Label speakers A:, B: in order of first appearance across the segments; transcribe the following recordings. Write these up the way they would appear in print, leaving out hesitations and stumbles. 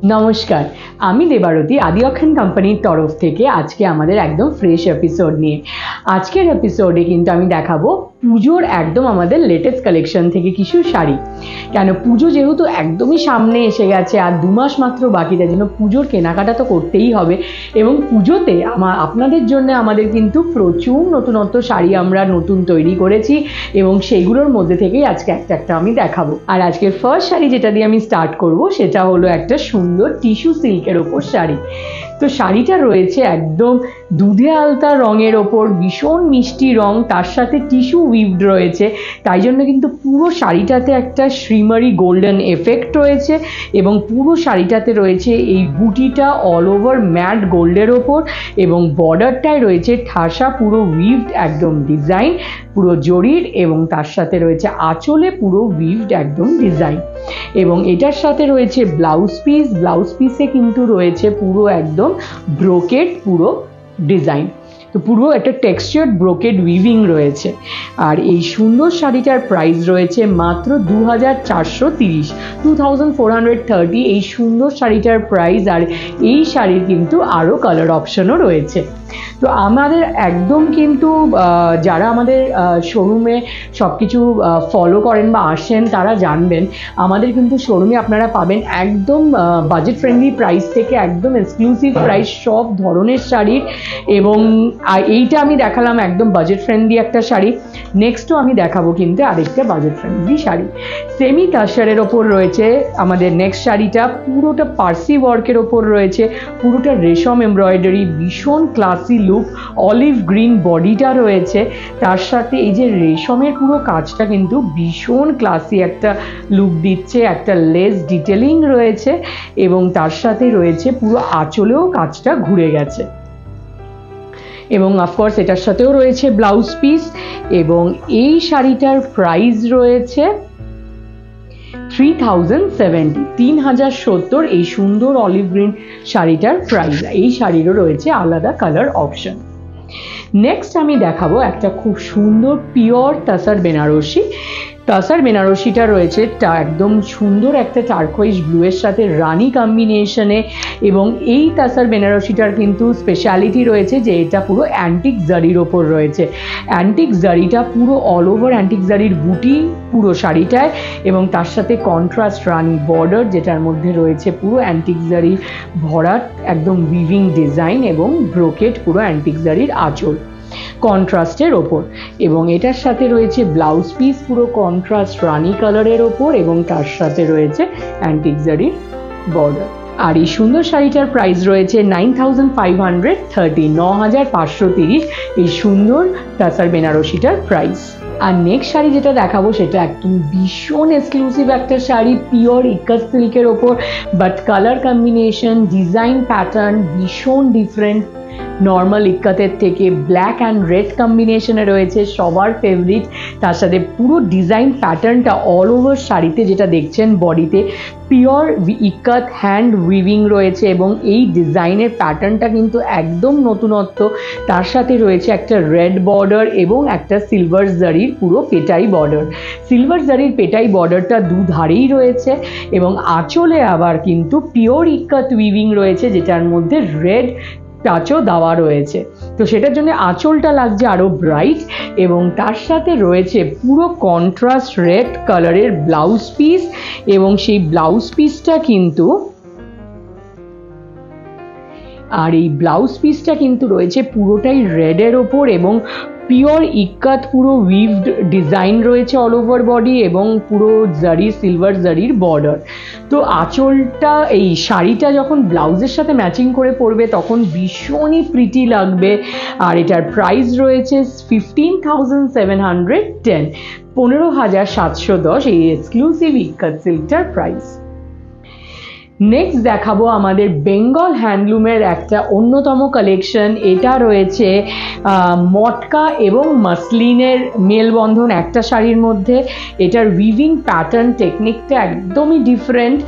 A: নমস্কার, আমি দেবারতী আদি অক্ষণ কোম্পানির তরফ থেকে আজকে আমাদের একদম ফ্রেশ এপিসোড নিয়ে। আজকের এপিসোডে কিন্তু আমি দেখাবো পুজোর একদম আমাদের লেটেস্ট কালেকশন থেকে কিছু শাড়ি। কেন পুজো যেহেতু একদমই সামনে এসে গেছে, আর 2 মাস মাত্র বাকি, তার জন্য পুজোর কেনাকাটা তো করতেই হবে। এবং পুজোতে আপনাদের জন্য আমাদের কিন্তু প্রচুর নতুনত্ব শাড়ি আমরা নতুন তৈরি করেছি, এবং সেইগুলোর মধ্যে থেকেই আজকে একটা আমি দেখাবো। আর আজকের ফার্স্ট শাড়ি যেটা দিয়ে আমি স্টার্ট করব সেটা হলো একটা সুন্দর টিস্যু সিল্কের ওপর শাড়ি। তো শাড়িটা রয়েছে একদম দুধে আলতা রঙের ওপর, ভীষণ মিষ্টি রং, তার সাথে টিস্যু উইভড রয়েছে, তাই জন্য কিন্তু পুরো শাড়িটাতে একটা শ্রীমারি গোল্ডেন এফেক্ট রয়েছে। এবং পুরো শাড়িটাতে রয়েছে এই বুটিটা অল ওভার ম্যাট গোল্ডের ওপর, এবং বর্ডারটায় রয়েছে ঠাসা পুরো উইভড একদম ডিজাইন পুরো জরির, এবং তার সাথে রয়েছে আঁচলে পুরো উইভড একদম ডিজাইন। এবং এটার সাথে রয়েছে ব্লাউজ পিসে কিন্তু রয়েছে পুরো একদম ব্রোকেড পুরো ডিজাইন, তো পুরো একটা টেক্সচার্ড ব্রোকেড উইভিং রয়েছে। আর এই সুন্দর শাড়িটার প্রাইস রয়েছে মাত্র 2430, 2430 এই সুন্দর শাড়িটার প্রাইস। আর এই শাড়ির কিন্তু আরও কালার অপশনও রয়েছে। তো আমাদের একদম কিন্তু যারা আমাদের শোরুমে সব কিছু ফলো করেন বা আসেন তারা জানবেন, আমাদের কিন্তু শোরুমে আপনারা পাবেন একদম বাজেট ফ্রেন্ডলি প্রাইস থেকে একদম এক্সক্লুসিভ প্রাইস সব ধরনের শাড়ির। এবং এইটা আমি দেখালাম একদম বাজেট ফ্রেন্ডলি একটা শাড়ি, নেক্সটও আমি দেখাবো কিন্তু আরেকটা বাজেট ফ্রেন্ডলি শাড়ি। সেমি তাসারের ওপর রয়েছে আমাদের নেক্সট শাড়িটা, পুরোটা পার্সি ওয়ার্কের ওপর রয়েছে, পুরোটা রেশম এমব্রয়ডারি, ভীষণ ক্লাসি লুক, অলিভ গ্রিন বডিটা রয়েছে, তার সাথে এই যে রেশমের পুরো কাজটা কিন্তু ভীষণ ক্লাসি একটা লুক দিচ্ছে, একটা লেস ডিটেলিং রয়েছে, এবং তার সাথে রয়েছে পুরো আঁচলেও কাজটা ঘুরে গেছে। এবং অফকোর্স এটার সাথেও রয়েছে ব্লাউজ পিস। এবং এই শাড়িটার প্রাইস রয়েছে 3070 এই সুন্দর অলিভ গ্রিন শাড়িটার প্রাইস। এই শাড়িরও রয়েছে আলাদা কালার অপশন। নেক্সট আমি দেখাবো একটা খুব সুন্দর পিওর তাসার বেনারসি। তাসার বেনারসিটা রয়েছে একদম সুন্দর একটা টার্কোয়েজ ব্লুয়ের সাথে রানি কম্বিনেশনে। এবং এই তাসার বেনারসিটার কিন্তু স্পেশালিটি রয়েছে যে এটা পুরো অ্যান্টিক জারির ওপর রয়েছে। অ্যান্টিক জারিটা পুরো অল ওভার অ্যান্টিক জারির বুটি পুরো শাড়িটায়, এবং তার সাথে কন্ট্রাস্ট রানি বর্ডার যেটার মধ্যে রয়েছে পুরো অ্যান্টিক জারির ভরাট একদম উইভিং ডিজাইন, এবং ব্রোকেট পুরো অ্যান্টিক জারির আঁচল কন্ট্রাস্টের ওপর। এবং এটার সাথে রয়েছে ব্লাউজ পিস পুরো কন্ট্রাস্ট রানি কালারের ওপর, এবং তার সাথে রয়েছে অ্যান্টিক জারির বর্ডার। আর এই সুন্দর শাড়িটার প্রাইস রয়েছে 9530, 9530 এই সুন্দর তাসার বেনারসিটার প্রাইস। আর নেক্সট শাড়ি যেটা দেখাবো সেটা একদম ভীষণ এক্সক্লুসিভ একটা শাড়ি, পিওর ইকাত সিল্কের ওপর, but colour combination design pattern ভীষণ ডিফারেন্ট নর্মাল ইক্কাতের থেকে। ব্ল্যাক অ্যান্ড রেড কম্বিনেশনে রয়েছে সবার ফেভারিট, তার সাথে পুরো ডিজাইন প্যাটার্নটা অল ওভার শাড়িতে যেটা দেখছেন বডিতে পিওর ইক্কাত হ্যান্ড উইভিং রয়েছে, এবং এই ডিজাইনের প্যাটার্নটা কিন্তু একদম নতুনত্ব। তার সাথে রয়েছে একটা রেড বর্ডার এবং একটা সিলভার জারির পুরো পেটাই বর্ডার। সিলভার জারির পেটাই বর্ডারটা দুধারেই রয়েছে, এবং আঁচলে আবার কিন্তু পিওর ইক্কাত উইভিং রয়েছে যেটার মধ্যে রেড টাচও দেওয়া রয়েছে, তো সেটার জন্য আঁচলটা লাগছে আরও ব্রাইট। এবং তার সাথে রয়েছে পুরো কন্ট্রাস্ট রেড কালারের ব্লাউজ পিস, এবং সেই ব্লাউজ পিসটা কিন্তু এই ব্লাউজ পিসটা কিন্তু রয়েছে পুরোটাই রেডের ওপর, এবং পিওর ইক্কাত পুরো উইভড ডিজাইন রয়েছে অল ওভার বডি, এবং পুরো জারি সিলভার জারির বর্ডার। তো আঁচলটা এই শাড়িটা যখন ব্লাউজের সাথে ম্যাচিং করে পরবে তখন ভীষণই প্রিটি লাগবে। আর এটার প্রাইস রয়েছে 15710, 15710 এই এক্সক্লুসিভ ইক্কাত সিল্কটার প্রাইস। নেক্সট দেখাবো আমাদের বেঙ্গল হ্যান্ডলুমের একটা অন্যতম কালেকশন। এটা রয়েছে মটকা এবং মাসলিনের মেলবন্ধন একটা শাড়ির মধ্যে। এটার উইভিং প্যাটার্ন টেকনিকটা একদমই ডিফারেন্ট,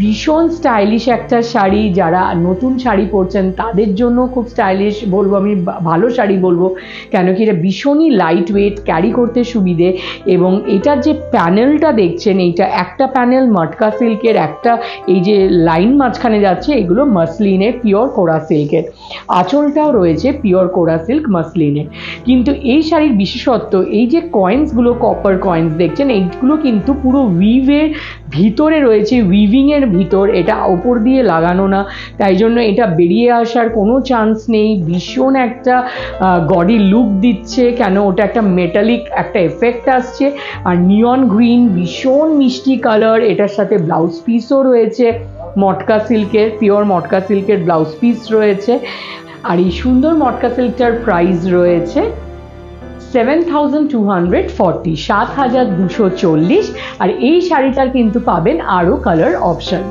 A: ভীষণ স্টাইলিশ একটা শাড়ি। যারা নতুন শাড়ি পরছেন তাদের জন্য খুব স্টাইলিশ বলবো আমি, ভালো শাড়ি বলবো, কেন কি এটা ভীষণই লাইট ওয়েট, ক্যারি করতে সুবিধে। এবং এটার যে প্যানেলটা দেখছেন, এইটা একটা প্যানেল মটকা সিল্কের, একটা এই যে লাইন মাঝখানে যাচ্ছে এগুলো মাসলিনের, পিওর কোরা সিল্কের। আঁচলটাও রয়েছে পিওর কোরা সিল্ক মাসলিনের। কিন্তু এই শাড়ির বিশেষত্ব, এই যে কয়েন্সগুলো, কপার কয়েন্স দেখছেন, এইগুলো কিন্তু পুরো উইভের ভিতরে রয়েছে, উইভিংয়ের ভিতর, এটা ওপর দিয়ে লাগানো না, তাই জন্য এটা বেরিয়ে আসার কোনো চান্স নেই। ভীষণ একটা গডি লুক দিচ্ছে, কেন ওটা একটা মেটালিক একটা এফেক্ট আসছে। আর নিয়ন গ্রিন, ভীষণ মিষ্টি কালার। এটার সাথে ব্লাউজ পিসও রয়েছে মটকা সিল্কের, পিওর মটকা সিল্কের ব্লাউজ পিস রয়েছে। আর এই সুন্দর মটকা সিল্কটার প্রাইস রয়েছে 7,240, 7,240। আর এই শাড়িটার কিন্তু পাবেন আরও কালার অপশন।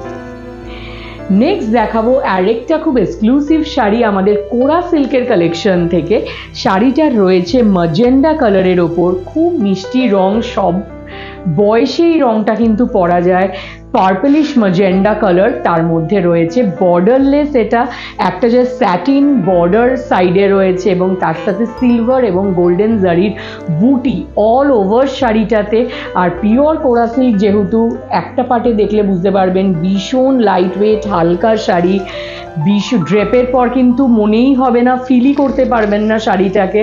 A: নেক্সট দেখাবো আরেকটা খুব এক্সক্লুসিভ শাড়ি আমাদের কোরা সিল্কের কালেকশন থেকে। শাড়িটার রয়েছে ম্যাজেন্ডা কালারের ওপর, খুব মিষ্টি রং, সব বয়সে এই রংটা কিন্তু পরা যায়। পার্পলিশ ম্যাজেন্ডা কালার, তার মধ্যে রয়েছে বর্ডারলেস, এটা একটা যে স্যাটিন বর্ডার সাইডে রয়েছে এবং তার সাথে সিলভার এবং গোল্ডেন জারির বুটি অল ওভার শাড়িটাতে। আর পিওর কোরা সিল্ক যেহেতু, একটা পার্টে দেখলে বুঝতে পারবেন ভীষণ লাইট ওয়েট হালকা শাড়ি, ড্রেপের পর কিন্তু মনেই হবে না, ফিলই করতে পারবেন না শাড়িটাকে।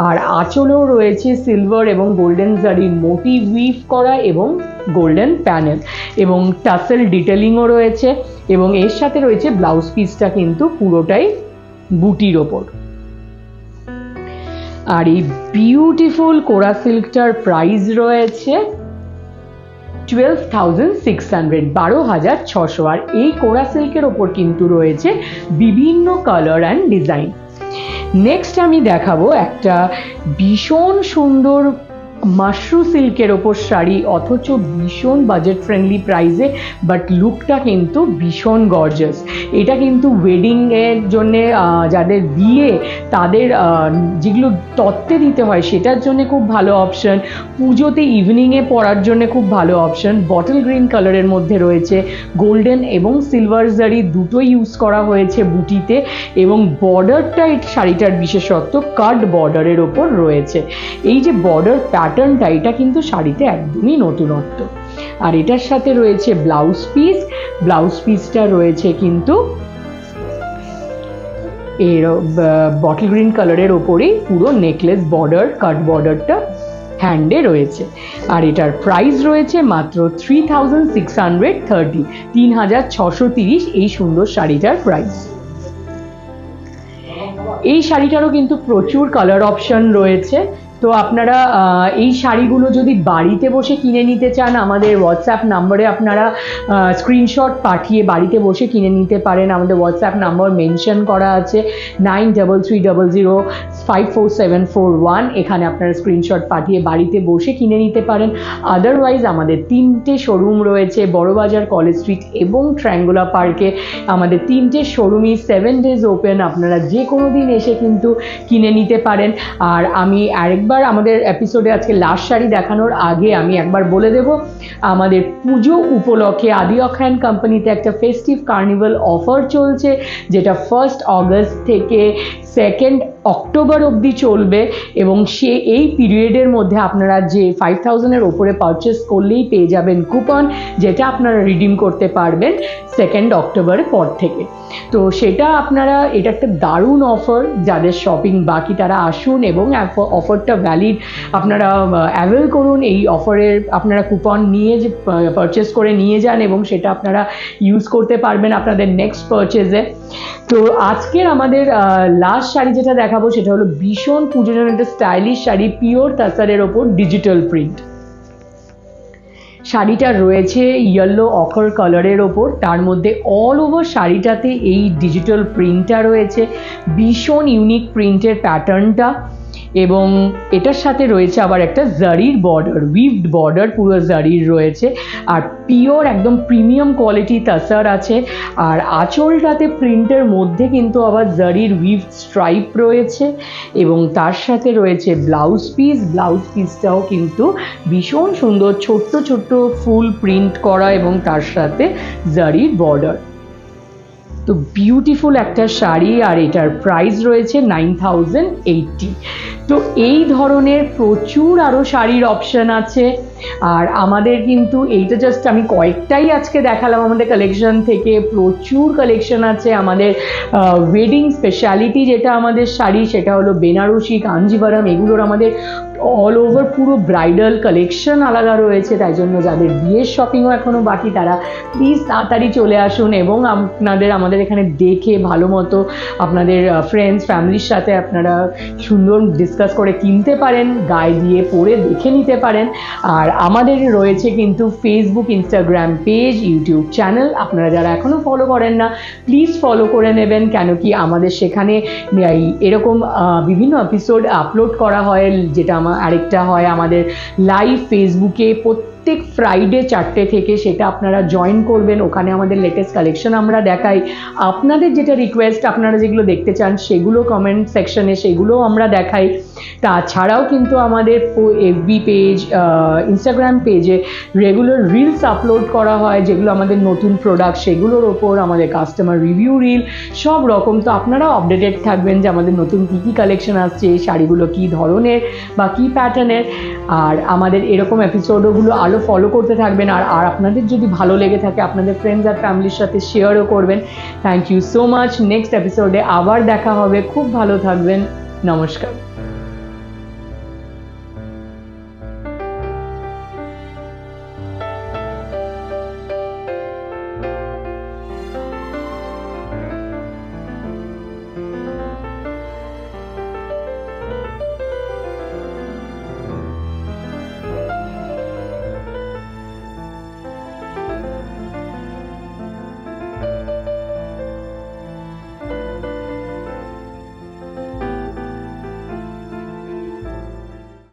A: আর আঁচলেও রয়েছে সিলভার এবং গোল্ডেন জারির মোটিভ উইভ করা এবং গোল্ডেন প্যানেল এবং টাসেল ডিটেলিংও রয়েছে। এবং এর সাথে রয়েছে ব্লাউজ পিসটা কিন্তু পুরোটাই বুটির ওপর। আর এই বিউটিফুল কোরা সিল্কটার প্রাইস রয়েছে 12,600, 12,600। আর এই কোরা সিল্কের ওপর কিন্তু রয়েছে বিভিন্ন কালার অ্যান্ড ডিজাইন। নেক্সট আমি দেখাবো একটা ভীষণ সুন্দর মাশরু সিল্কের ওপর শাড়ি, অথচ ভীষণ বাজেট ফ্রেন্ডলি প্রাইসে, বাট লুকটা কিন্তু ভীষণ গর্জাস। এটা কিন্তু ওয়েডিংয়ের জন্যে, যাদের বিয়ে তাদের যেগুলো তত্ত্বে দিতে হয় সেটার জন্য খুব ভালো অপশন, পুজোতে ইভিনিংয়ে পরার জন্য খুব ভালো অপশন। বটল গ্রিন কালারের মধ্যে রয়েছে গোল্ডেন এবং সিলভার জারি দুটোই ইউজ করা হয়েছে বুটিতে। এবং বর্ডারটা এই শাড়িটার বিশেষত্ব, কাট বর্ডারের ওপর রয়েছে। এই যে বর্ডার প্যাটার্নটা, এটা কিন্তু শাড়িতে একদমই নতুনত্ব। আর এটার সাথে রয়েছে ব্লাউজ পিস, ব্লাউজ পিসটা রয়েছে কিন্তু এর বটল গ্রিন কালারের ওপরেই পুরো নেকলেস বর্ডার, কাট বর্ডারটা হ্যান্ডে রয়েছে। আর এটার প্রাইস রয়েছে মাত্র 3,630, 3,630 এই সুন্দর শাড়িটার প্রাইস। এই শাড়িটারও কিন্তু প্রচুর কালার অপশন রয়েছে। তো আপনারা এই শাড়িগুলো যদি বাড়িতে বসে কিনে নিতে চান, আমাদের হোয়াটসঅ্যাপ নাম্বারে আপনারা স্ক্রিনশট পাঠিয়ে বাড়িতে বসে কিনে নিতে পারেন। আমাদের হোয়াটসঅ্যাপ নাম্বার মেনশন করা আছে 9330054741। এখানে আপনারা স্ক্রিনশট পাঠিয়ে বাড়িতে বসে কিনে নিতে পারেন। আদারওয়াইজ আমাদের 3টে শোরুম রয়েছে, বড়বাজার, কলেজ স্ট্রিট এবং ট্রায়াঙ্গুলার পার্কে। আমাদের 3টে শোরুমই 7 days ওপেন, আপনারা যে কোনো দিন এসে কিন্তু কিনে নিতে পারেন। আর আমি আরেকবার আমাদের এপিসোডে আজকে লাস্ট শাড়ি দেখানোর আগে আমি একবার বলে দেব, আমাদের পুজো উপলক্ষে আদিয়ক হ্যান্ড কোম্পানিতে একটা ফেস্টিভ কার্নিভাল অফার চলছে, যেটা 1 অগস্ট থেকে 2 অক্টোবর অবধি চলবে। এবং এই পিরিয়ডের মধ্যে আপনারা যে 5,000-এর ওপরে পারচেস করলেই পেয়ে যাবেন কুপন, যেটা আপনারা রিডিম করতে পারবেন 2 অক্টোবরের পর থেকে। তো সেটা আপনারা, এটা একটা দারুণ অফার, যাদের শপিং বাকি তারা আসুন এবং অফারটা ভ্যালিড আপনারা অ্যাভেল করুন। এই অফারের আপনারা কুপন নিয়ে যে পারচেস করে নিয়ে যান এবং সেটা আপনারা ইউজ করতে পারবেন আপনাদের নেক্সট পারচেজে। তো আজকের আমাদের লাস্ট শাড়ি যেটা দেখাবো সেটা হলো ভীষণ পুজোর জন্য একটা স্টাইলিশ শাড়ি, পিওর তাসারের ওপর ডিজিটাল প্রিন্ট। শাড়িটা রয়েছে ইয়েলো অখর কালারের ওপর, তার মধ্যে অল ওভার শাড়িটাতে এই ডিজিটাল প্রিন্টটা রয়েছে, ভীষণ ইউনিক প্রিন্টের প্যাটার্নটা। এবং এটার সাথে রয়েছে আবার একটা জারির বর্ডার, উইভড বর্ডার পুরো জারির রয়েছে। আর পিওর একদম প্রিমিয়াম কোয়ালিটি তাসার আছে। আর আঁচলটাতে প্রিন্টের মধ্যে কিন্তু আবার জারির উইভ স্ট্রাইপ রয়েছে। এবং তার সাথে রয়েছে ব্লাউজ পিস, ব্লাউজ পিসটাও কিন্তু ভীষণ সুন্দর, ছোট্ট ছোট্ট ফুল প্রিন্ট করা এবং তার সাথে জারির বর্ডার। তো বিউটিফুল একটা শাড়ি। আর এটার প্রাইস রয়েছে 9,080। তো এই ধরনের প্রচুর আরও শাড়ির অপশান আছে। আর আমাদের কিন্তু এইটা জাস্ট আমি কয়েকটাই আজকে দেখালাম আমাদের কালেকশন থেকে, প্রচুর কালেকশন আছে। আমাদের ওয়েডিং স্পেশালিটি যেটা আমাদের শাড়ি, সেটা হলো বেনারসি, কাঞ্জিভারাম, এগুলোর আমাদের অল ওভার পুরো ব্রাইডাল কালেকশন আলাদা রয়েছে। তাই জন্য যাদের বিয়ের শপিংও এখনও বাকি তারা প্লিজ তাড়াতাড়ি চলে আসুন এবং আমাদের এখানে দেখে ভালো মতো আপনাদের ফ্রেন্ডস ফ্যামিলির সাথে আপনারা সুন্দর ডিসকাস করে কিনতে পারেন, গায়ে দিয়ে পরে দেখে নিতে পারেন। আর আমাদের রয়েছে কিন্তু Facebook, Instagram page, YouTube channel. আপনারা যারা এখনও ফলো করেন না প্লিজ ফলো করে নেবেন, কেন কি আমাদের সেখানে এরকম বিভিন্ন এপিসোড আপলোড করা হয়। যেটা আরেকটা হয় আমাদের লাইভ ফেসবুকে প্রত্যেক ফ্রাইডে 4টে থেকে, সেটা আপনারা জয়েন করবেন। ওখানে আমাদের লেটেস্ট কালেকশন আমরা দেখাই। আপনাদের যেটা রিকোয়েস্ট, আপনারা যেগুলো দেখতে চান সেগুলো কমেন্ট সেকশনে সেগুলোও আমরা দেখাই। তাছাড়াও কিন্তু আমাদের এফবি পেজ, ইনস্টাগ্রাম পেজে রেগুলার রিলস আপলোড করা হয়, যেগুলো আমাদের নতুন প্রোডাক্ট সেগুলোর ওপর, আমাদের কাস্টমার রিভিউ রিল সব রকম। তো আপনারাও আপডেটেড থাকবেন যে আমাদের নতুন কী কী কালেকশন আসছে, শাড়িগুলো কী ধরনের বা কী প্যাটার্নের। আর আমাদের এরকম এপিসোডগুলো আরও ফলো করতে থাকবেন। আর আপনাদের যদি ভালো লেগে থাকে আপনাদের ফ্রেন্ডস আর ফ্যামিলির সাথে শেয়ারও করবেন। Thank you so much. Next এপিসোডে আবার দেখা হবে। খুব ভালো থাকবেন। নমস্কার।